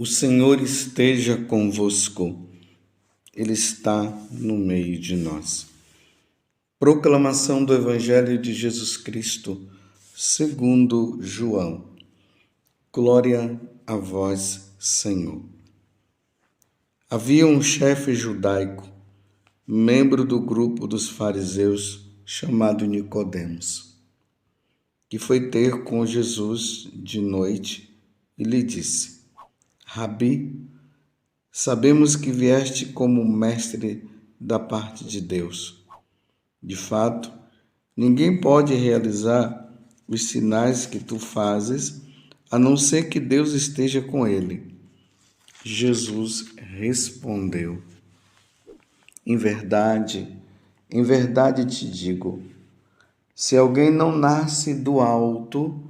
O Senhor esteja convosco, Ele está no meio de nós. Proclamação do Evangelho de Jesus Cristo, segundo João. Glória a vós, Senhor. Havia um chefe judaico, membro do grupo dos fariseus, chamado Nicodemos, que foi ter com Jesus de noite e lhe disse: Rabi, sabemos que vieste como mestre da parte de Deus. De fato, ninguém pode realizar os sinais que tu fazes, a não ser que Deus esteja com ele. Jesus respondeu: em verdade te digo, se alguém não nasce do alto,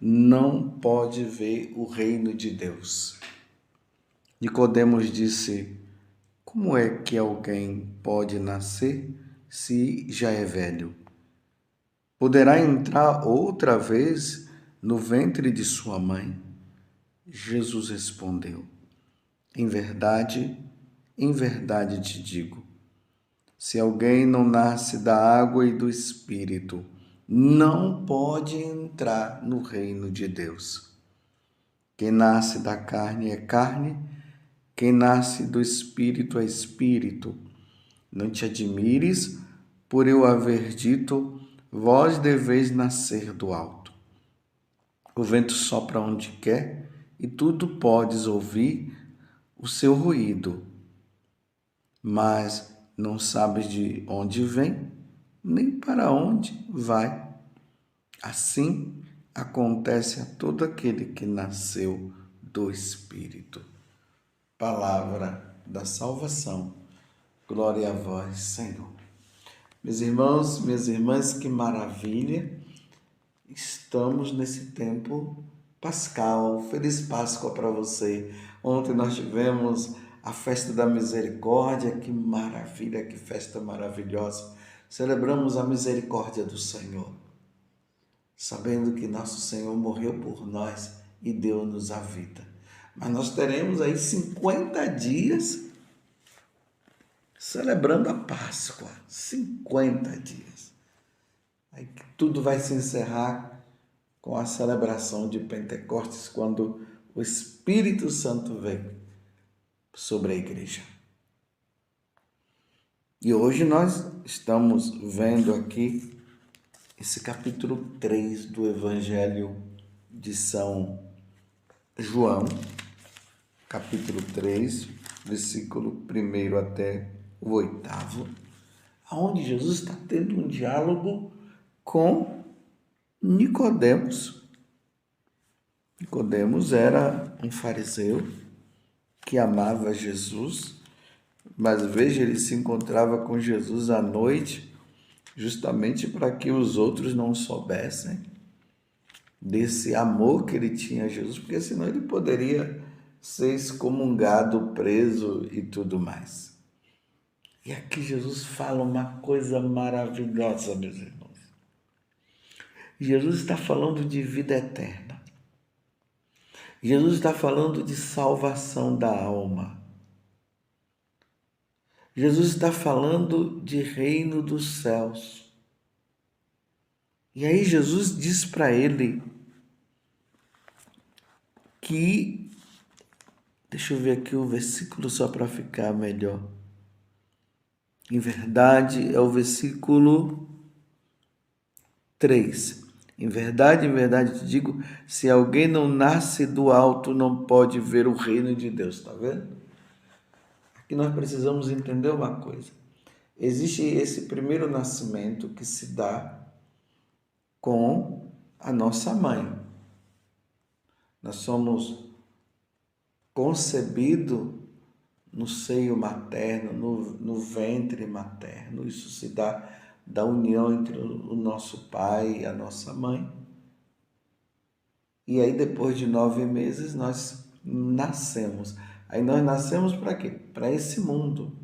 não pode ver o reino de Deus. Nicodemos disse: como é que alguém pode nascer se já é velho? Poderá entrar outra vez no ventre de sua mãe? Jesus respondeu: em verdade te digo, se alguém não nasce da água e do Espírito, não pode entrar no reino de Deus. Quem nasce da carne é carne, quem nasce do Espírito é Espírito. Não te admires por eu haver dito, vós deveis nascer do alto. O vento sopra onde quer e tudo podes ouvir o seu ruído, mas não sabes de onde vem, nem para onde vai. Assim acontece a todo aquele que nasceu do Espírito. Palavra da salvação. Glória a vós, Senhor. Meus irmãos, minhas irmãs, que maravilha! Estamos nesse tempo pascal. Feliz Páscoa para você. Ontem nós tivemos a festa da misericórdia. Que maravilha, que festa maravilhosa. Celebramos a misericórdia do Senhor, sabendo que nosso Senhor morreu por nós e deu-nos a vida. Mas nós teremos aí 50 dias celebrando a Páscoa. 50 dias. Aí tudo vai se encerrar com a celebração de Pentecostes, quando o Espírito Santo vem sobre a igreja. E hoje nós estamos vendo aqui esse capítulo 3 do Evangelho de São João, capítulo 3, versículo 1 até o 8º, onde Jesus está tendo um diálogo com Nicodemos. Nicodemos era um fariseu que amava Jesus, mas veja, ele se encontrava com Jesus à noite, justamente para que os outros não soubessem desse amor que ele tinha a Jesus, porque senão ele poderia ser excomungado, preso e tudo mais. E aqui Jesus fala uma coisa maravilhosa, meus irmãos. Jesus está falando de vida eterna. Jesus está falando de salvação da alma. Jesus está falando de reino dos céus. E aí Jesus diz para ele que, deixa eu ver aqui o versículo só para ficar melhor. Em verdade, é o versículo 3. Em verdade te digo, se alguém não nasce do alto, não pode ver o reino de Deus. Está vendo? Aqui nós precisamos entender uma coisa. Existe esse primeiro nascimento que se dá com a nossa mãe. Nós somos concebidos no seio materno, no ventre materno. Isso se dá da união entre o nosso pai e a nossa mãe. E aí, depois de 9 meses, nós nascemos. Aí nós nascemos para quê? Para esse mundo.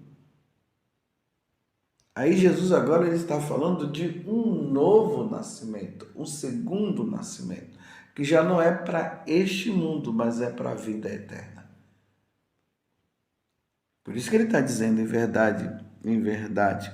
Aí Jesus agora ele está falando de um novo nascimento, um segundo nascimento, que já não é para este mundo, mas é para a vida eterna. Por isso que ele está dizendo, em verdade,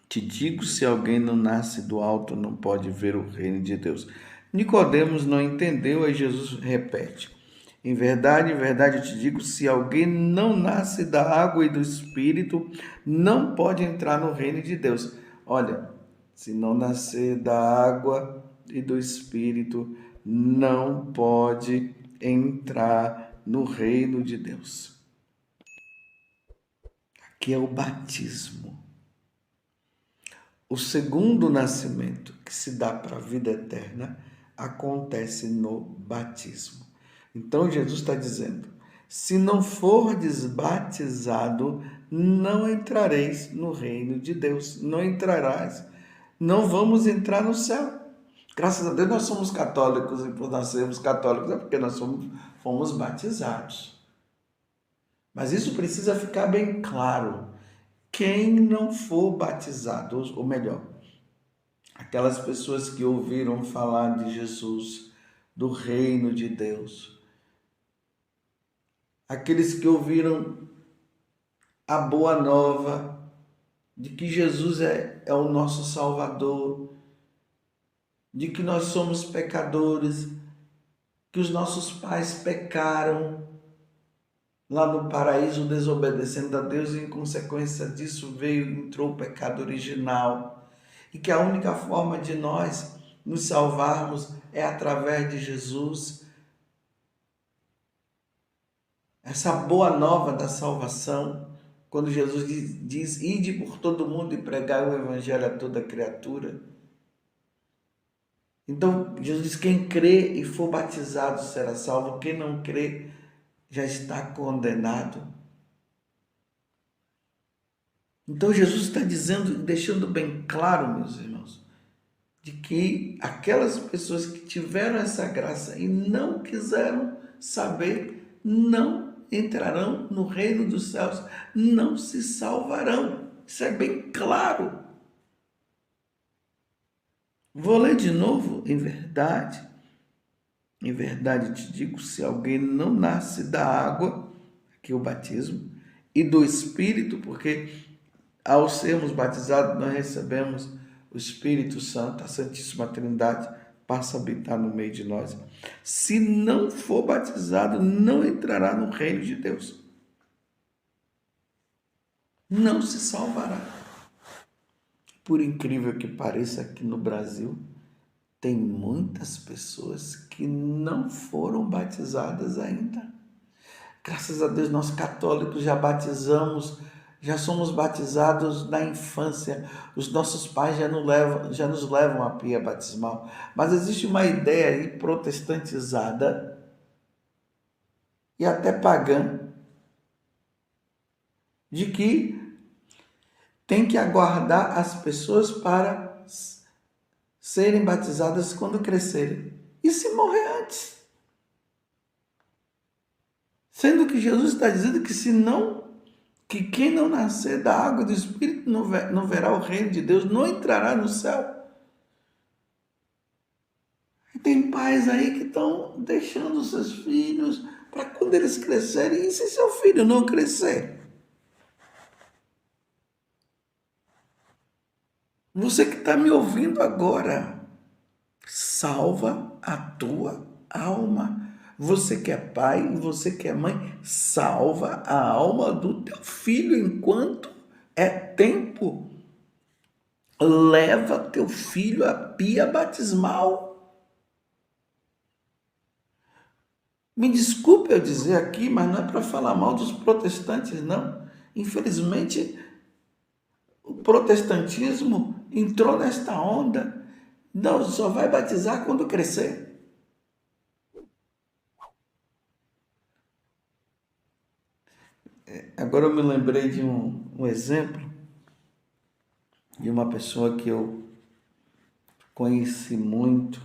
te digo, se alguém não nasce do alto, não pode ver o reino de Deus. Nicodemos não entendeu, aí Jesus repete. Em verdade eu te digo, se alguém não nasce da água e do Espírito, não pode entrar no reino de Deus. Olha, se não nascer da água e do Espírito, não pode entrar no reino de Deus. Que é o batismo. O segundo nascimento, que se dá para a vida eterna, acontece no batismo. Então Jesus está dizendo: se não fordes batizado, não entrareis no reino de Deus. Não entrarás. Não vamos entrar no céu. Graças a Deus nós somos católicos, e por nós sermos católicos é porque nós fomos batizados. Mas isso precisa ficar bem claro. Quem não for batizado, ou melhor, aquelas pessoas que ouviram falar de Jesus, do reino de Deus, aqueles que ouviram a boa nova de que Jesus é o nosso Salvador, de que nós somos pecadores, que os nossos pais pecaram lá no paraíso desobedecendo a Deus e em consequência disso entrou o pecado original. E que a única forma de nós nos salvarmos é através de Jesus. Essa boa nova da salvação, quando Jesus diz ide por todo mundo e pregai o evangelho a toda criatura. Então, Jesus diz, quem crê e for batizado será salvo, quem não crê já está condenado. Então, Jesus está dizendo, deixando bem claro, meus irmãos, de que aquelas pessoas que tiveram essa graça e não quiseram saber, não entrarão no reino dos céus, não se salvarão. Isso é bem claro. Vou ler de novo, em verdade te digo, se alguém não nasce da água, que é o batismo, e do Espírito, porque ao sermos batizados nós recebemos o Espírito Santo, a Santíssima Trindade passa a habitar no meio de nós. Se não for batizado, não entrará no reino de Deus. Não se salvará. Por incrível que pareça, aqui no Brasil, tem muitas pessoas que não foram batizadas ainda. Graças a Deus, nós católicos já somos batizados na infância. Os nossos pais já nos levam à pia batismal. Mas existe uma ideia aí protestantizada e até pagã de que tem que aguardar as pessoas para serem batizadas quando crescerem. E se morrer antes? Sendo que Jesus está dizendo que quem não nascer da água e do Espírito não verá o reino de Deus, não entrará no céu. E tem pais aí que estão deixando seus filhos para quando eles crescerem, e se seu filho não crescer? Você que está me ouvindo agora, salva a tua alma. Você que é pai e você que é mãe, salva a alma do teu filho enquanto é tempo. Leva teu filho à pia batismal. Me desculpe eu dizer aqui, mas não é para falar mal dos protestantes, não. Infelizmente, o protestantismo entrou nesta onda. Não, só vai batizar quando crescer. Agora eu me lembrei de um exemplo de uma pessoa que eu conheci muito.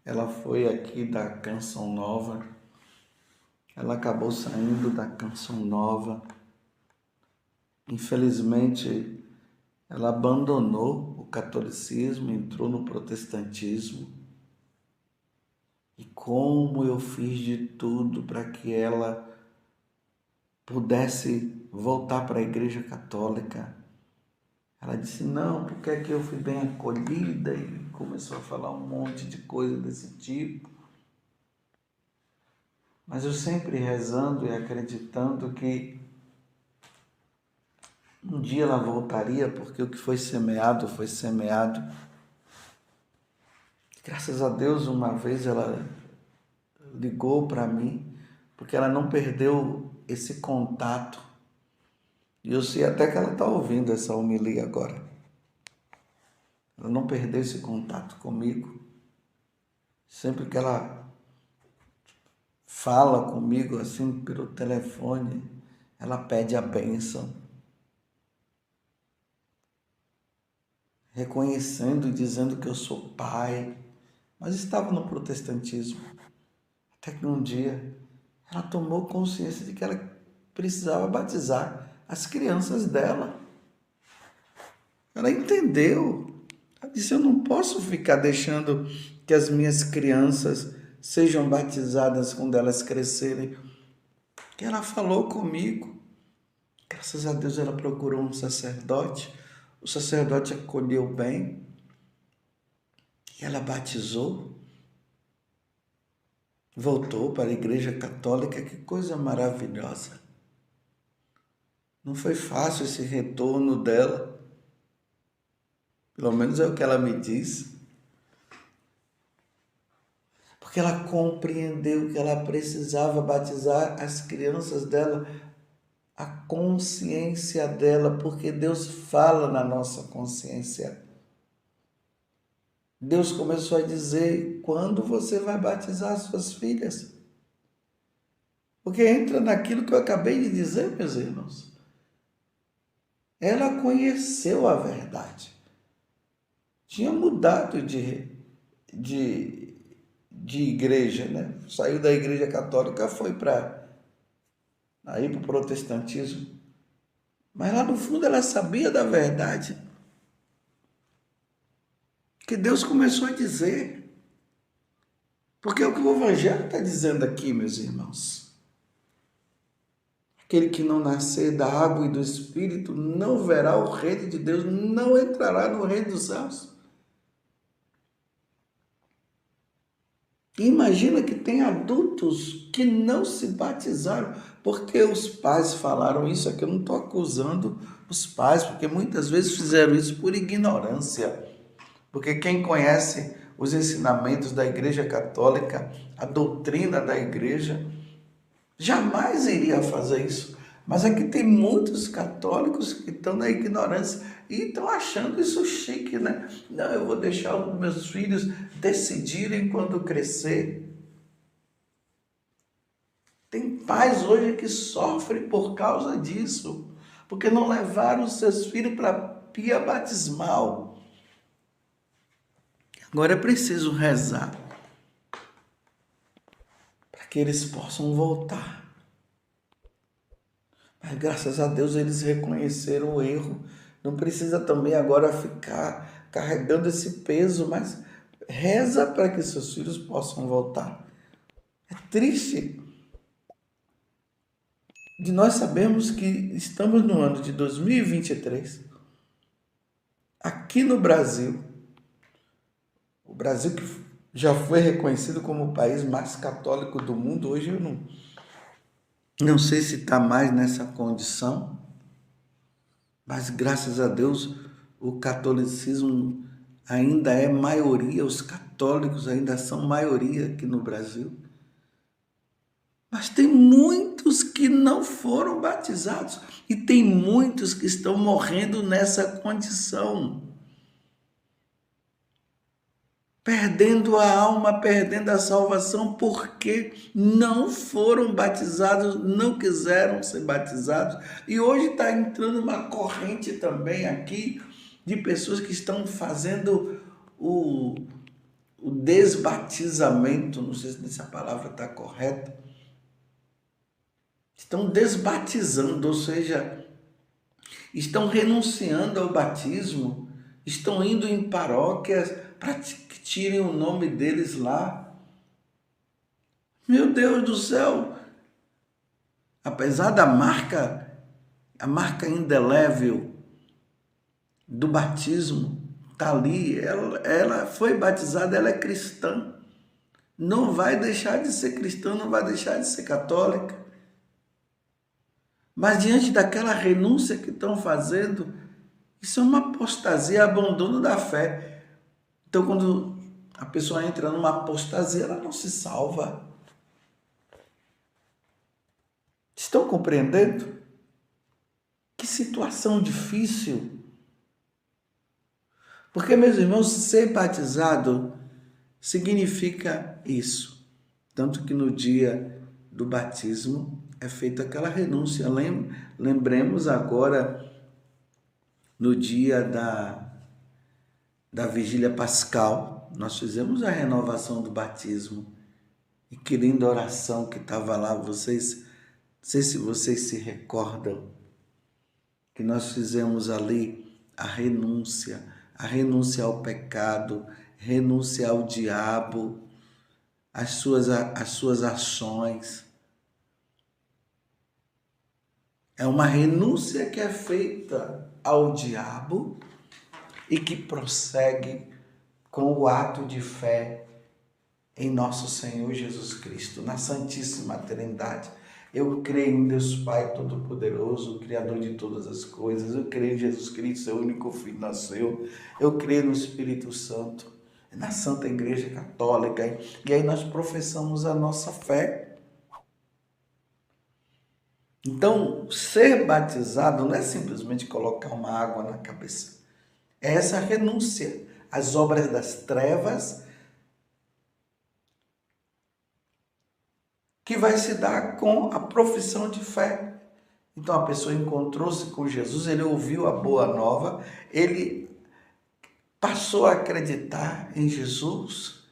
Ela foi aqui da Canção Nova. Ela acabou saindo da Canção Nova. Infelizmente, ela abandonou o catolicismo, entrou no protestantismo. E como eu fiz de tudo para que ela pudesse voltar para a Igreja Católica. Ela disse, não, porque é que eu fui bem acolhida, e começou a falar um monte de coisa desse tipo. Mas eu sempre rezando e acreditando que um dia ela voltaria, porque o que foi semeado foi semeado. Graças a Deus, uma vez ela ligou para mim, porque ela não perdeu esse contato. E eu sei até que ela está ouvindo essa homilia agora. Ela não perdeu esse contato comigo. Sempre que ela fala comigo assim pelo telefone, ela pede a bênção, reconhecendo e dizendo que eu sou pai, mas estava no protestantismo. Até que um dia ela tomou consciência de que ela precisava batizar as crianças dela. Ela entendeu. Ela disse, eu não posso ficar deixando que as minhas crianças sejam batizadas quando elas crescerem. E ela falou comigo. Graças a Deus ela procurou um sacerdote. O sacerdote acolheu bem. E ela batizou. Voltou para a Igreja Católica. Que coisa maravilhosa. Não foi fácil esse retorno dela. Pelo menos é o que ela me diz. Porque ela compreendeu que ela precisava batizar as crianças dela, a consciência dela, porque Deus fala na nossa consciência. Deus começou a dizer, quando você vai batizar suas filhas? Porque entra naquilo que eu acabei de dizer, meus irmãos. Ela conheceu a verdade. Tinha mudado de igreja, né? Saiu da Igreja Católica, foi para o protestantismo. Mas lá no fundo ela sabia da verdade. Que Deus começou a dizer. Porque é o que o Evangelho está dizendo aqui, meus irmãos. Aquele que não nascer da água e do Espírito não verá o reino de Deus, não entrará no reino dos céus. Imagina que tem adultos que não se batizaram, porque os pais falaram isso. Aqui eu não estou acusando os pais, porque muitas vezes fizeram isso por ignorância. Porque quem conhece os ensinamentos da Igreja Católica, a doutrina da Igreja, jamais iria fazer isso. Mas aqui tem muitos católicos que estão na ignorância e estão achando isso chique, né? Não, eu vou deixar os meus filhos decidirem quando crescer. Tem pais hoje que sofrem por causa disso, porque não levaram os seus filhos para a pia batismal. Agora é preciso rezar para que eles possam voltar. Mas graças a Deus eles reconheceram o erro. Não precisa também agora ficar carregando esse peso, mas reza para que seus filhos possam voltar. É triste de nós sabermos que estamos no ano de 2023, aqui no Brasil, o Brasil que já foi reconhecido como o país mais católico do mundo, hoje eu não sei se está mais nessa condição, mas graças a Deus o catolicismo ainda é maioria, os católicos ainda são maioria aqui no Brasil. Mas tem muitos que não foram batizados e tem muitos que estão morrendo nessa condição. Perdendo a alma, perdendo a salvação, porque não foram batizados, não quiseram ser batizados. E hoje está entrando uma corrente também aqui de pessoas que estão fazendo o desbatizamento, não sei se essa palavra está correta. Estão desbatizando, ou seja, estão renunciando ao batismo, estão indo em paróquias para que tirem o nome deles lá. Meu Deus do céu! apesar da a marca indelével do batismo está ali, ela foi batizada, ela é cristã. Não vai deixar de ser cristã, não vai deixar de ser católica. Mas diante daquela renúncia que estão fazendo, isso é uma apostasia, abandono da fé. Então, quando a pessoa entra numa apostasia, ela não se salva. Estão compreendendo? Que situação difícil. Porque, meus irmãos, ser batizado significa isso. Tanto que no dia do batismo é feita aquela renúncia. Lembremos agora, no dia da vigília pascal, nós fizemos a renovação do batismo. E que linda oração que estava lá, vocês, não sei se vocês se recordam, que nós fizemos ali a renúncia ao pecado, renúncia ao diabo, as suas ações. É uma renúncia que é feita ao diabo e que prossegue com o ato de fé em nosso Senhor Jesus Cristo, na Santíssima Trindade. Eu creio em Deus Pai Todo-Poderoso, Criador de todas as coisas. Eu creio em Jesus Cristo, seu único Filho nasceu. Eu creio no Espírito Santo, na Santa Igreja Católica. E aí nós professamos a nossa fé. Então, ser batizado não é simplesmente colocar uma água na cabeça. É essa renúncia às obras das trevas que vai se dar com a profissão de fé. Então a pessoa encontrou-se com Jesus, ele ouviu a boa nova, ele passou a acreditar em Jesus,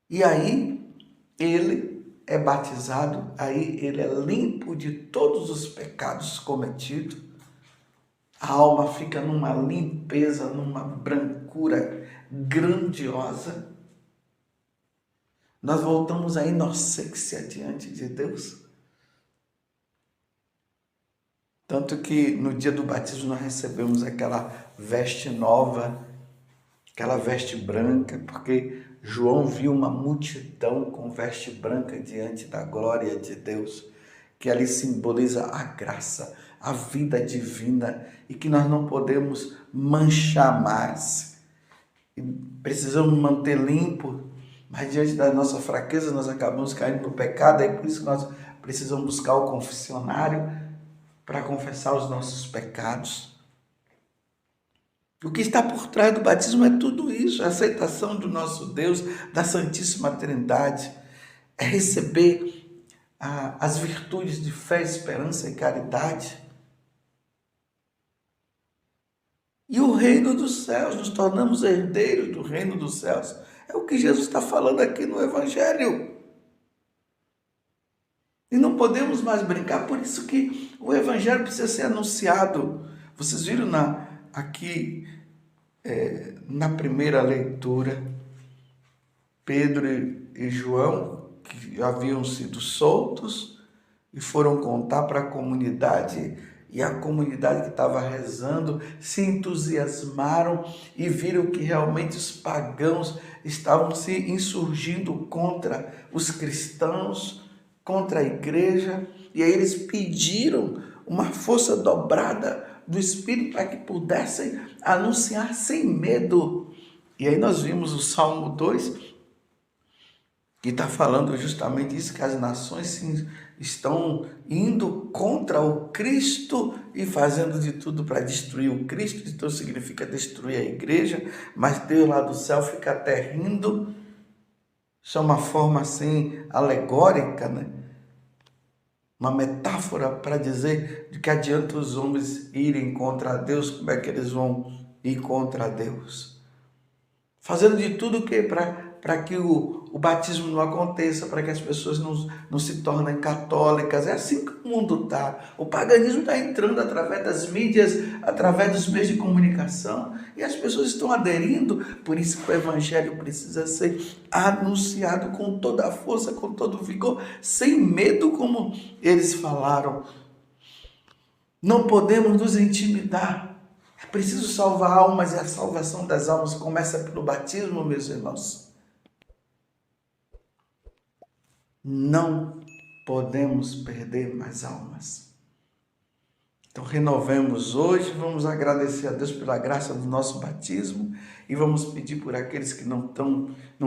e aí ele é batizado, aí ele é limpo de todos os pecados cometidos, a alma fica numa limpeza, numa brancura grandiosa. Nós voltamos à inocência diante de Deus. Tanto que no dia do batismo nós recebemos aquela veste nova, aquela veste branca, porque João viu uma multidão com veste branca diante da glória de Deus, que ali simboliza a graça, a vida divina, e que nós não podemos manchar mais. E precisamos manter limpo. Mas diante da nossa fraqueza, nós acabamos caindo no pecado, é por isso que nós precisamos buscar o confessionário para confessar os nossos pecados. O que está por trás do batismo é tudo isso, a aceitação do nosso Deus, da Santíssima Trindade, é receber as virtudes de fé, esperança e caridade. E o reino dos céus, nos tornamos herdeiros do reino dos céus. É o que Jesus está falando aqui no Evangelho. E não podemos mais brincar, por isso que o Evangelho precisa ser anunciado. Vocês viram aqui na primeira leitura, Pedro e João, que haviam sido soltos e foram contar para a comunidade, e a comunidade que estava rezando se entusiasmaram e viram que realmente os pagãos estavam se insurgindo contra os cristãos, contra a igreja, e aí eles pediram uma força dobrada do Espírito para que pudessem anunciar sem medo. E aí nós vimos o Salmo 2, que está falando justamente isso, que as nações estão indo contra o Cristo e fazendo de tudo para destruir o Cristo. Então significa destruir a igreja, mas Deus lá do céu fica até rindo. Isso é uma forma assim alegórica, né? Uma metáfora para dizer de que adianta os homens irem contra Deus, como é que eles vão ir contra Deus? Fazendo de tudo que para para que o batismo não aconteça, para que as pessoas não se tornem católicas. É assim que o mundo está. O paganismo está entrando através das mídias, através dos meios de comunicação, e as pessoas estão aderindo. Por isso que o evangelho precisa ser anunciado com toda a força, com todo o vigor, sem medo, como eles falaram. Não podemos nos intimidar. É preciso salvar almas, e a salvação das almas começa pelo batismo, meus irmãos. Não podemos perder mais almas. Então renovemos hoje, vamos agradecer a Deus pela graça do nosso batismo e vamos pedir por aqueles que não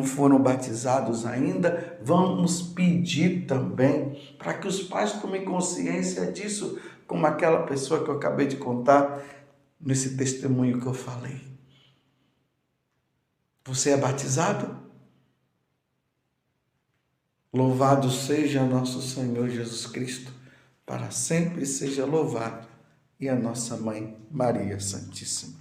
foram batizados ainda, vamos pedir também para que os pais tomem consciência disso, como aquela pessoa que eu acabei de contar nesse testemunho que eu falei. Você é batizado? Louvado seja nosso Senhor Jesus Cristo, para sempre seja louvado, e a nossa Mãe Maria Santíssima.